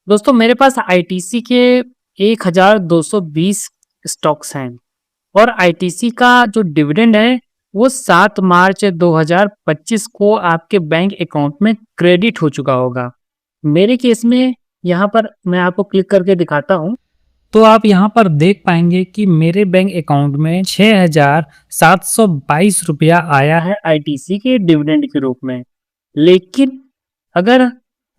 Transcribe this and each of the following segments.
दोस्तों मेरे पास आईटीसी के 1220 स्टॉक्स हैं और आईटीसी का जो डिविडेंड है वो 7 मार्च 2025 को आपके बैंक अकाउंट में क्रेडिट हो चुका होगा। मेरे केस में यहाँ पर मैं आपको क्लिक करके दिखाता हूँ तो आप यहाँ पर देख पाएंगे कि मेरे बैंक अकाउंट में 6,722 रुपया आया है आईटीसी के डिविडेंड के रूप में। लेकिन अगर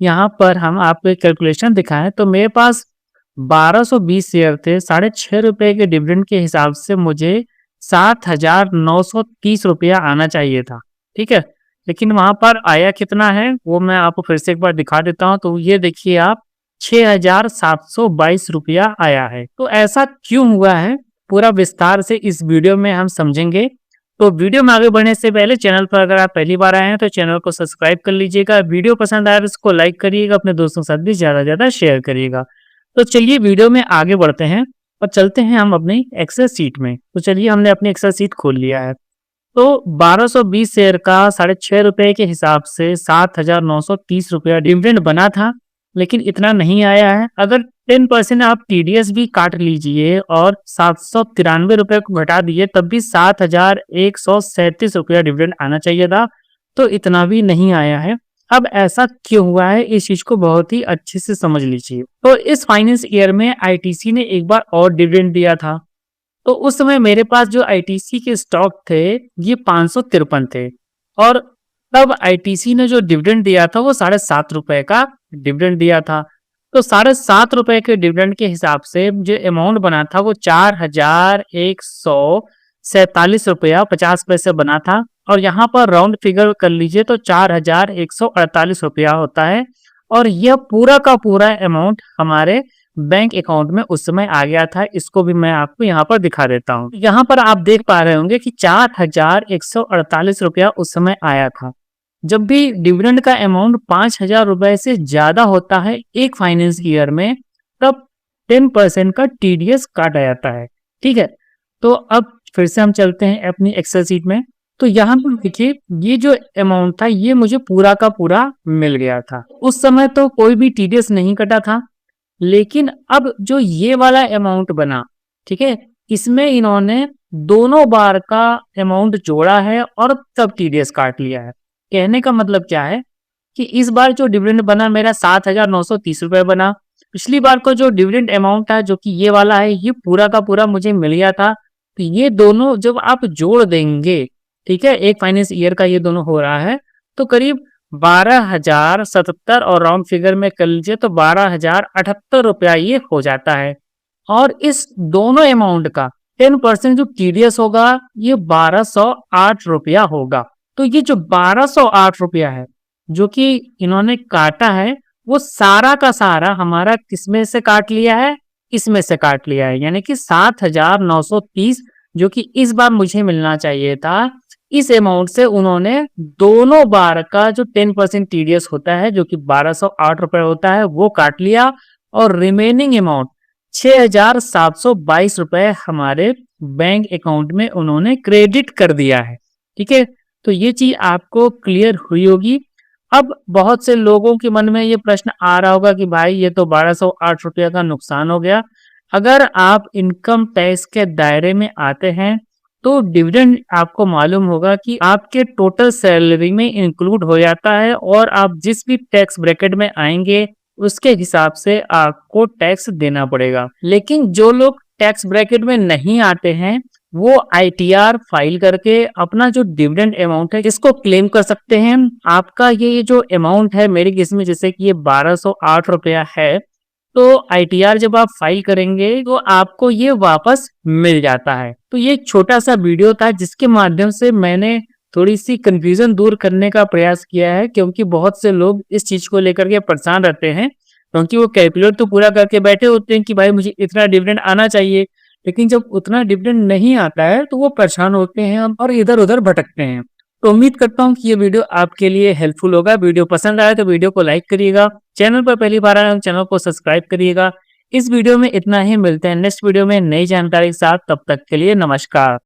यहाँ पर हम आपको एक कैलकुलेशन दिखाएं तो मेरे पास 1220 शेयर थे, 6.5 रुपए के डिविडेंड के हिसाब से मुझे 7,930 रुपया आना चाहिए था। ठीक है, लेकिन वहां पर आया कितना है वो मैं आपको फिर से एक बार दिखा देता हूं। तो ये देखिए आप 6,722 रुपया आया है। तो ऐसा क्यों हुआ है पूरा विस्तार से इस वीडियो में हम समझेंगे। तो वीडियो में आगे बढ़ने से पहले चैनल पर अगर आप पहली बार आए हैं तो चैनल को सब्सक्राइब कर लीजिएगा। वीडियो पसंद आए तो इसको लाइक करिएगा, अपने दोस्तों के साथ भी ज़्यादा से ज़्यादा शेयर करिएगा। तो चलिए वीडियो में आगे बढ़ते हैं और चलते हैं हम अपनी एक्सेल सीट में। तो चलिए हमने अपनी एक्सेल सीट खोल लिया है। तो 1220 शेयर का 6.5 रुपए के हिसाब से 7,930 रुपया डिविडेंड बना था, लेकिन इतना नहीं आया है। अगर 10% आप टीडीएस भी काट लीजिए और 793 रुपये को घटा दिए तब भी 7,137 रुपया डिविडेंड आना चाहिए था, तो इतना भी नहीं आया है। अब ऐसा क्यों हुआ है इस चीज को बहुत ही अच्छे से समझ लीजिए। तो इस फाइनेंस ईयर में आईटीसी ने एक बार और डिविडेंड दिया था। तो उस समय मेरे पास जो आईटीसी के स्टॉक थे ये 553 थे और तब आईटीसी ने जो डिविडेंड दिया था वो 7.5 रुपए का डिविडेंड दिया था। तो 7.5 रुपए के डिविडेंड के हिसाब से जो अमाउंट बना था वो 4,147 रुपया 50 पैसे बना था और यहाँ पर राउंड फिगर कर लीजिए तो 4,148 रुपया होता है। और यह पूरा का पूरा अमाउंट हमारे बैंक अकाउंट में उस समय आ गया था। इसको भी मैं आपको यहाँ पर दिखा देता हूँ। यहाँ पर आप देख पा रहे होंगे कि 4,148 रुपया उस समय आया था। जब भी डिविडेंड का अमाउंट 5,000 रुपए से ज्यादा होता है एक फाइनेंस ईयर में, तब 10% का टीडीएस काटा जाता है। ठीक है, तो अब फिर से हम चलते हैं अपनी एक्सेल सीट में। तो यहाँ पर देखिए ये जो अमाउंट था ये मुझे पूरा का पूरा मिल गया था। उस समय तो कोई भी टीडीएस नहीं कटा था, लेकिन अब जो ये वाला अमाउंट बना, ठीक है, इसमें इन्होंने दोनों बार का अमाउंट जोड़ा है और तब टीडीएस काट लिया है। कहने का मतलब क्या है कि इस बार जो डिविडेंड बना मेरा 7,930 रुपए बना। पिछली बार को जो डिविडेंड अमाउंट था जो कि ये वाला है ये पूरा का पूरा मुझे मिल गया था। तो ये दोनों जब आप जोड़ देंगे, ठीक है, एक फाइनेंस ईयर का ये दोनों हो रहा है तो करीब 12,077 और राउंड फिगर में कर लीजिए तो 12,078 रुपया ये हो जाता है। और इस दोनों अमाउंट का 10% जो टीडीएस होगा ये 1,208 रुपया होगा। तो ये जो 1,208 रुपया है जो कि इन्होंने काटा है वो सारा का सारा हमारा किसमें से काट लिया है, इसमें से काट लिया है। यानी कि 7,930 जो कि इस बार मुझे मिलना चाहिए था, इस अमाउंट से उन्होंने दोनों बार का जो 10% टीडीएस होता है जो कि 1,208 रुपए होता है वो काट लिया और रिमेनिंग अमाउंट 6,722 रुपए हमारे बैंक अकाउंट में उन्होंने क्रेडिट कर दिया है। ठीक है, तो ये चीज आपको क्लियर हुई होगी। अब बहुत से लोगों के मन में ये प्रश्न आ रहा होगा कि भाई ये तो 1,208 रुपया का नुकसान हो गया। अगर आप इनकम टैक्स के दायरे में आते हैं तो डिविडेंड आपको मालूम होगा कि आपके टोटल सैलरी में इंक्लूड हो जाता है और आप जिस भी टैक्स ब्रैकेट में आएंगे उसके हिसाब से आपको टैक्स देना पड़ेगा। लेकिन जो लोग टैक्स ब्रैकेट में नहीं आते हैं वो आईटीआर फाइल करके अपना जो डिविडेंड अमाउंट है इसको क्लेम कर सकते हैं। आपका ये जो अमाउंट है मेरे केस में जैसे कि ये 1,208 रुपया है, तो आईटीआर जब आप फाइल करेंगे तो आपको ये वापस मिल जाता है। तो ये छोटा सा वीडियो था जिसके माध्यम से मैंने थोड़ी सी कंफ्यूजन दूर करने का प्रयास किया है, क्योंकि बहुत से लोग इस चीज को लेकर के परेशान रहते हैं क्योंकि वो कैलकुलेट तो पूरा करके बैठे होते हैं कि भाई मुझे इतना डिविडेंड आना चाहिए, लेकिन जब उतना डिविडेंड नहीं आता है तो वो परेशान होते हैं और इधर उधर भटकते हैं। तो उम्मीद करता हूँ कि ये वीडियो आपके लिए हेल्पफुल होगा। वीडियो पसंद आया तो वीडियो को लाइक करिएगा, चैनल पर पहली बार आए तो चैनल को सब्सक्राइब करिएगा। इस वीडियो में इतना ही, मिलते हैं नेक्स्ट वीडियो में नई जानकारी के साथ। तब तक के लिए नमस्कार।